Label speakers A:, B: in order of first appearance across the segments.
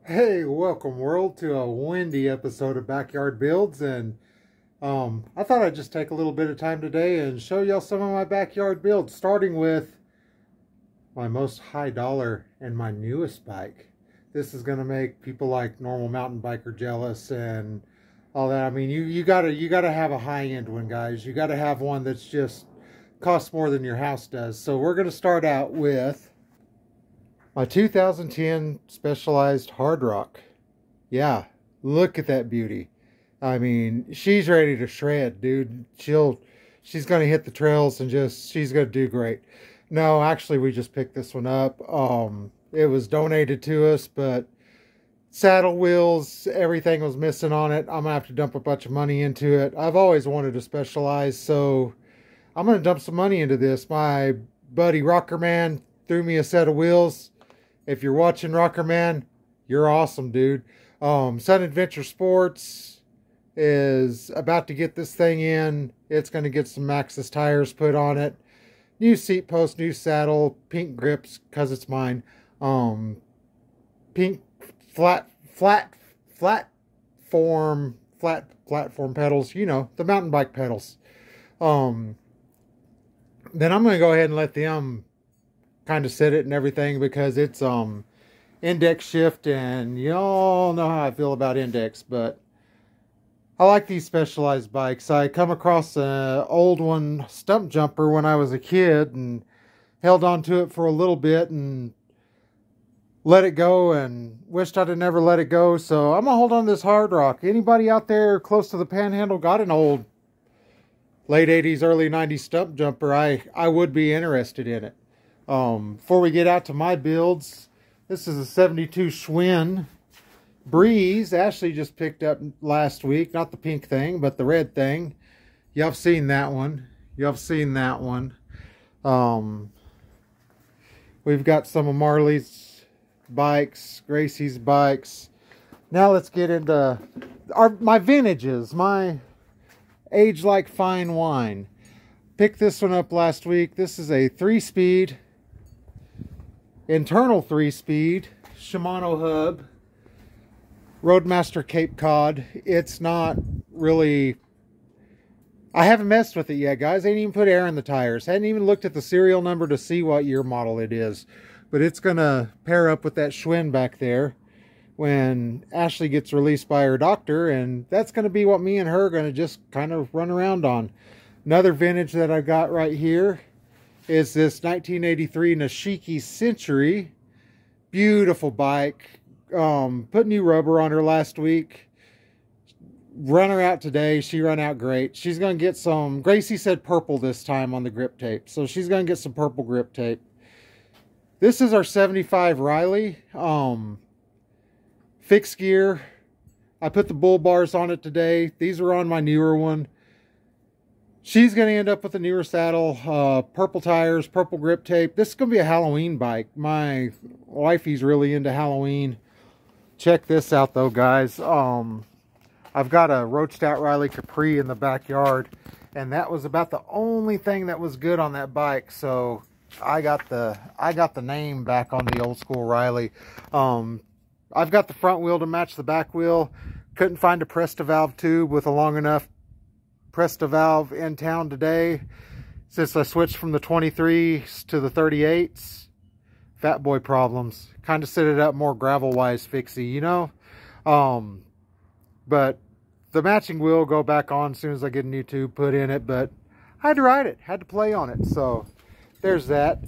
A: Hey, welcome world to a windy episode of Backyard Builds, and I thought I'd just take a little bit of time today and show y'all some of my backyard builds, starting with my most high dollar and my newest bike. This is gonna make people like normal mountain biker jealous and all that. I mean, you gotta have a high end one, guys. You gotta have one that's just costs more than your house does. So we're gonna start out with my 2010 Specialized Hard Rock. Yeah, look at that beauty. I mean, she's ready to shred, dude. She's gonna hit the trails and she's gonna do great. No, actually, we just picked this one up. It was donated to us, but saddle wheels, everything was missing on it. I'm gonna have to dump a bunch of money into it. I've always wanted a Specialized, so I'm gonna dump some money into this. My buddy Rocker Man threw me a set of wheels. If you're watching, Rocker Man, you're awesome, dude. Sun Adventure Sports is about to get this thing in. It's going to get some Maxxis tires put on it. New seat post, new saddle, pink grips, because it's mine. Pink platform pedals. You know, the mountain bike pedals. Then I'm going to go ahead and let them kind of set it and everything, because it's index shift, and y'all know how I feel about index. But I like these Specialized bikes. I come across an old one, stump jumper, when I was a kid and held on to it for a little bit and let it go and wished I'd have never let it go. So I'm gonna hold on to this Hard Rock. Anybody out there close to the Panhandle got an old late 80s early 90s stump jumper, I would be interested in it. Before we get out to my builds, this is a 72 Schwinn Breeze. Ashley just picked up last week. Not the pink thing, but the red thing. Y'all have seen that one. We've got some of Marley's bikes, Gracie's bikes. Now let's get into my vintages, my age like fine wine. Picked this one up last week. This is a 3-speed, internal 3-speed Shimano hub, Roadmaster Cape Cod. It's not really, I haven't messed with it yet, guys. Ain't even put air in the tires. Hadn't even looked at the serial number to see what year model it is. But it's gonna pair up with that Schwinn back there when Ashley gets released by her doctor, and that's gonna be what me and her are gonna just kind of run around on. Another vintage that I got right here is this 1983 Nishiki Century. Beautiful bike. Put new rubber on her last week. Run her out today. She run out great. She's going to get some, Gracie said purple this time on the grip tape, so she's going to get some purple grip tape. This is our 75 Riley. Fixed gear. I put the bull bars on it today. These are on my newer one. She's going to end up with a newer saddle, purple tires, purple grip tape. This is going to be a Halloween bike. My wifey's really into Halloween. Check this out, though, guys. I've got a roached out Riley Capri in the backyard, and that was about the only thing that was good on that bike. So I got the name back on the Old School Riley. I've got the front wheel to match the back wheel. Couldn't find a Presta valve tube with a long enough Presta valve in town today, since I switched from the 23s to the 38s. Fat boy problems. Kind of set it up more gravel wise fixie, you know. But the matching wheel will go back on as soon as I get a new tube put in it. But I had to ride it, had to play on it. So there's that.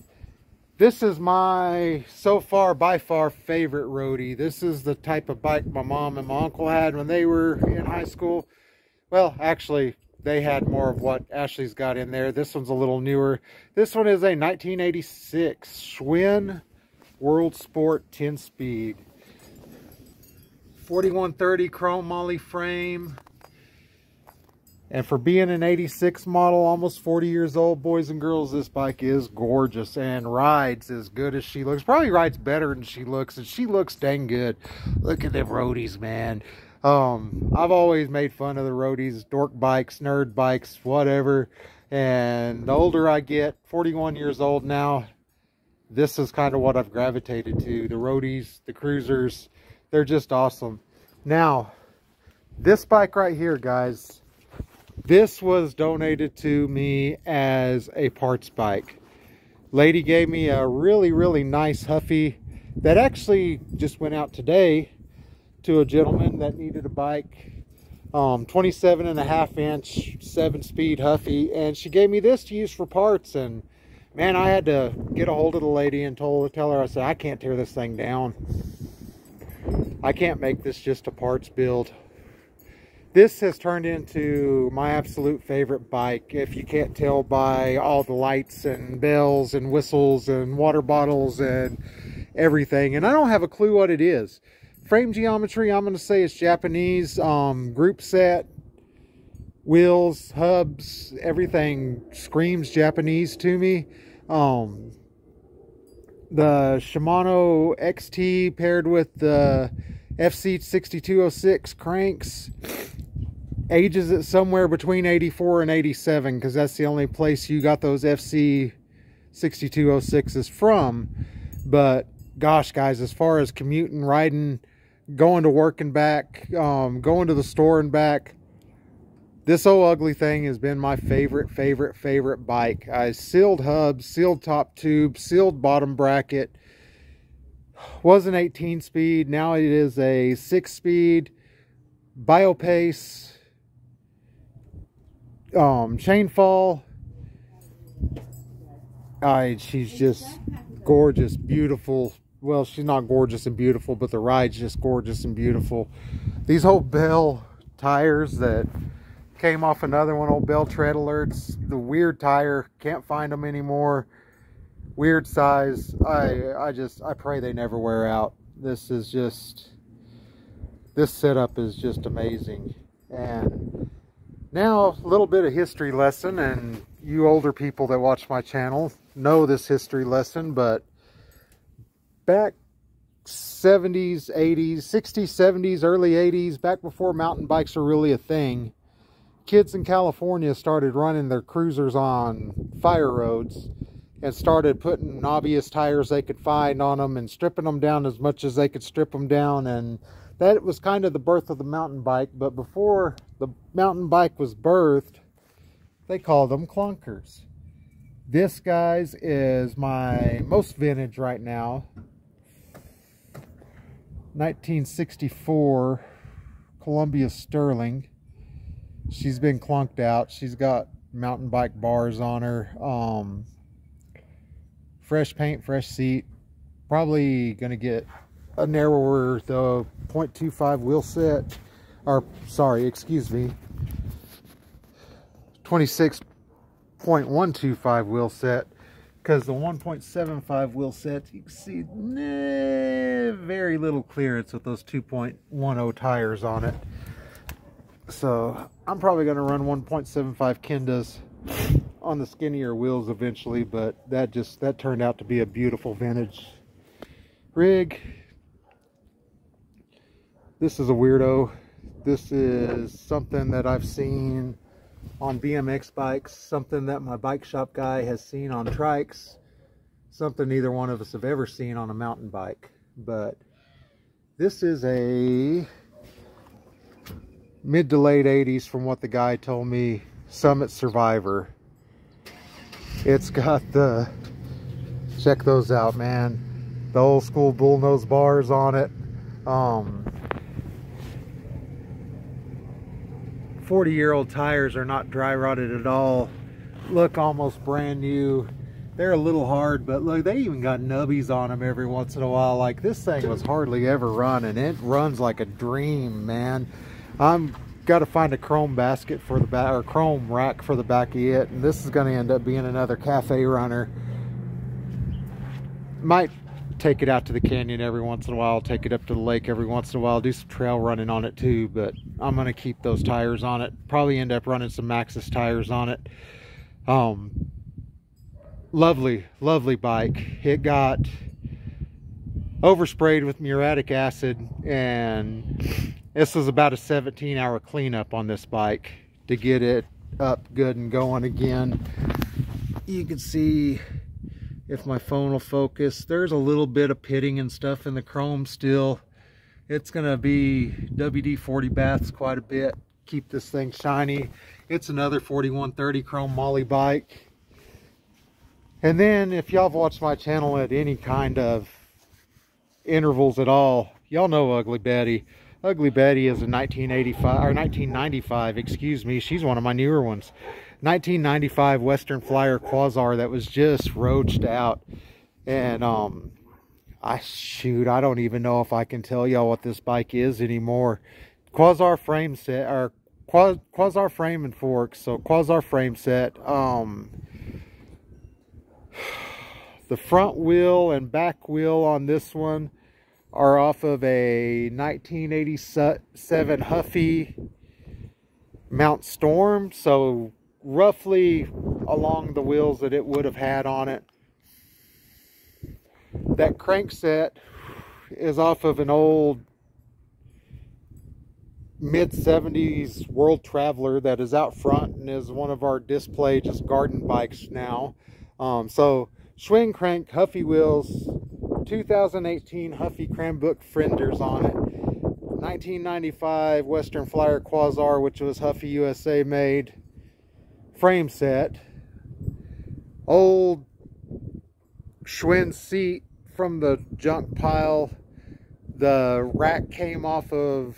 A: This is my, so far, by far, favorite roadie. This is the type of bike my mom and my uncle had when they were in high school. Well, actually, they had more of what Ashley's got in there. This one's a little newer. This one is a 1986 Schwinn World Sport 10-speed. 4130 chrome moly frame. And for being an 86 model, almost 40 years old, boys and girls, this bike is gorgeous and rides as good as she looks. Probably rides better than she looks, and she looks dang good. Look at them roadies, man. I've always made fun of the roadies, dork bikes, nerd bikes, whatever. And the older I get, 41 years old now, this is kind of what I've gravitated to. The roadies, the cruisers, They're just awesome. Now, this bike right here, guys, this was donated to me as a parts bike. Lady gave me a really, really nice Huffy that actually just went out today to a gentleman that needed a bike. 27.5-inch 7-speed Huffy, and she gave me this to use for parts. And man, I had to get a hold of the lady and tell her, I said, I can't tear this thing down. I can't make this just a parts build. This has turned into my absolute favorite bike, if you can't tell by all the lights and bells and whistles and water bottles and everything. And I don't have a clue what it is. Frame geometry, I'm going to say it's Japanese. Group set, wheels, hubs, everything screams Japanese to me. The Shimano XT paired with the FC6206 cranks ages it somewhere between 84 and 87, because that's the only place you got those FC6206s from. But gosh, guys, as far as commuting, riding, going to work and back, going to the store and back, this old ugly thing has been my favorite bike. I sealed hubs, sealed top tube, sealed bottom bracket. Was an 18-speed, now it is a 6-speed Biopace chain fall. She's just gorgeous, beautiful. Well, she's not gorgeous and beautiful, but the ride's just gorgeous and beautiful. These old Bell tires that came off another one, old Bell tread alerts, the weird tire, can't find them anymore, weird size. I pray they never wear out. This setup is just amazing. And now a little bit of history lesson, and you older people that watch my channel know this history lesson, but back 70s, 80s, 60s, 70s, early 80s, back before mountain bikes were really a thing, kids in California started running their cruisers on fire roads and started putting obvious tires they could find on them and stripping them down as much as they could strip them down. And that was kind of the birth of the mountain bike. But before the mountain bike was birthed, they called them clunkers. This, guys, is my most vintage right now. 1964 Columbia Sterling. She's been clunked out. She's got mountain bike bars on her. Fresh paint, fresh seat. Probably going to get a narrower, the 0.25 wheel set. Or, sorry, excuse me. 26.125 wheel set. Because the 1.75 wheel set, you can see very little clearance with those 2.10 tires on it. So I'm probably going to run 1.75 Kendas on the skinnier wheels eventually, but that turned out to be a beautiful vintage rig. This is a weirdo. This is something that I've seen on BMX bikes, something that my bike shop guy has seen on trikes, something neither one of us have ever seen on a mountain bike. But this is a mid to late 80s, from what the guy told me, Summit Survivor. It's got the, check those out, man, the old school bullnose bars on it. 40-year-old tires are not dry rotted at all. Look almost brand new. They're a little hard, but look, they even got nubbies on them every once in a while. Like, this thing was hardly ever run, and it runs like a dream, man. I'm got to find a chrome basket for the back, or chrome rack for the back of it, and this is going to end up being another cafe runner. Might take it out to the canyon every once in a while, take it up to the lake every once in a while, do some trail running on it too, but I'm going to keep those tires on it. Probably end up running some Maxxis tires on it. Lovely bike. It got oversprayed with muriatic acid, and this was about a 17-hour cleanup on this bike to get it up good and going again. You can see, if my phone will focus, there's a little bit of pitting and stuff in the chrome still, It's going to be WD-40 baths quite a bit. Keep this thing shiny. It's another 4130 chrome moly bike. And then if y'all have watched my channel at any kind of intervals at all, y'all know Ugly Betty. Ugly Betty is a 1985 or 1995, excuse me. She's one of my newer ones. 1995 Western Flyer Quasar that was just roached out. And I don't even know if I can tell y'all what this bike is anymore. Quasar frame set, or Quasar frame and forks. So Quasar frame set. The front wheel and back wheel on this one are off of a 1987 Huffy Mount Storm. So roughly along the wheels that it would have had on it. That crank set is off of an old mid-70s World Traveler that is out front and is one of our display just garden bikes now. So Schwinn crank, Huffy wheels, 2018 Huffy Cranbrook fenders on it, 1995 Western Flyer Quasar, which was Huffy USA made, frame set, old Schwinn seat from the junk pile. The rack came off of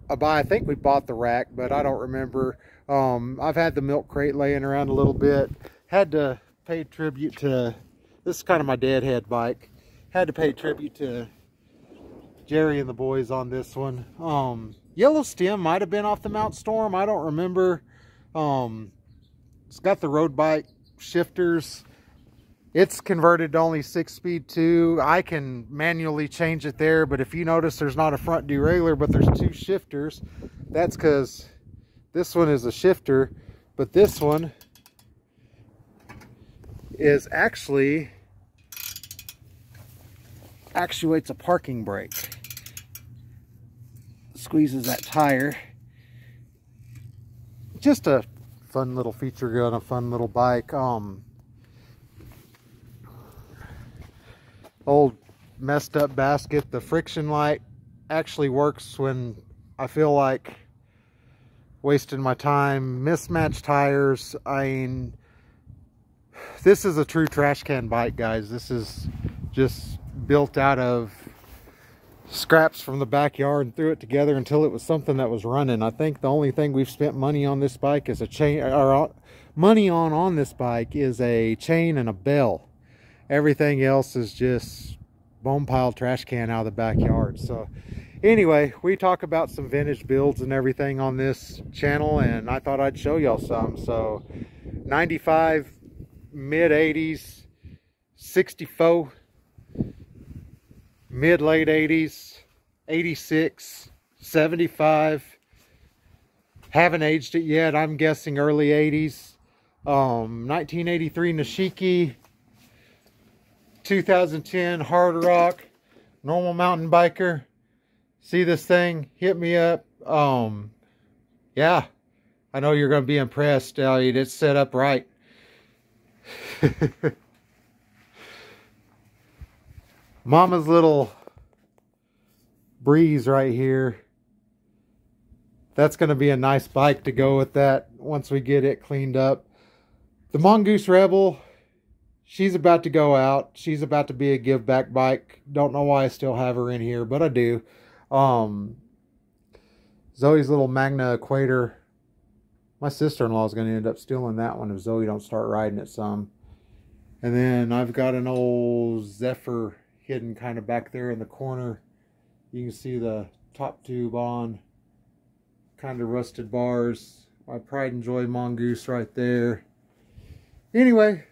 A: I think we bought the rack, but I don't remember. I've had the milk crate laying around a little bit. Had to pay tribute to, this is kind of my deadhead bike. Had to pay tribute to Jerry and the boys on this one. Yellow stem might have been off the Mount Storm. I don't remember. It's got the road bike shifters. It's converted to only 6-speed too. I can manually change it there, but if you notice there's not a front derailleur, but there's 2 shifters. That's because this one is a shifter, but this one is actually actuates a parking brake. Squeezes that tire. Just a fun little feature on a fun little bike. Old messed up basket. The friction light actually works when I feel like wasting my time. Mismatched tires. I mean, this is a true trash can bike, guys. This is just built out of scraps from the backyard and threw it together until it was something that was running. I think the only thing we've spent money on this bike is a chain, or money on this bike is a chain and a bell. Everything else is just bone pile trash can out of the backyard. So anyway, we talk about some vintage builds and everything on this channel, and I thought I'd show y'all some. So 95, mid-80s, 64, mid-late 80s, 86, 75. Haven't aged it yet. I'm guessing early 80s. 1983 Nishiki, 2010 Hard Rock, normal mountain biker. See this thing? Hit me up. Yeah, I know you're going to be impressed, Elliot. It's set up right. Mama's little Breeze right here. That's going to be a nice bike to go with that once we get it cleaned up. The Mongoose Rebel, she's about to go out. She's about to be a give back bike. Don't know why I still have her in here, but I do. Zoe's little Magna Equator. My sister-in-law is going to end up stealing that one if Zoe don't start riding it some. And then I've got an old Zephyr hidden kind of back there in the corner. You can see the top tube on. Kind of rusted bars. My Pride and Joy Mongoose right there. Anyway,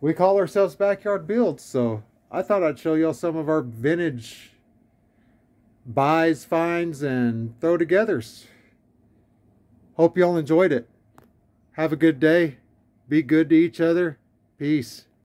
A: we call ourselves Backyard Builds, so I thought I'd show y'all some of our vintage buys, finds, and throw-togethers. Hope y'all enjoyed it. Have a good day. Be good to each other. Peace.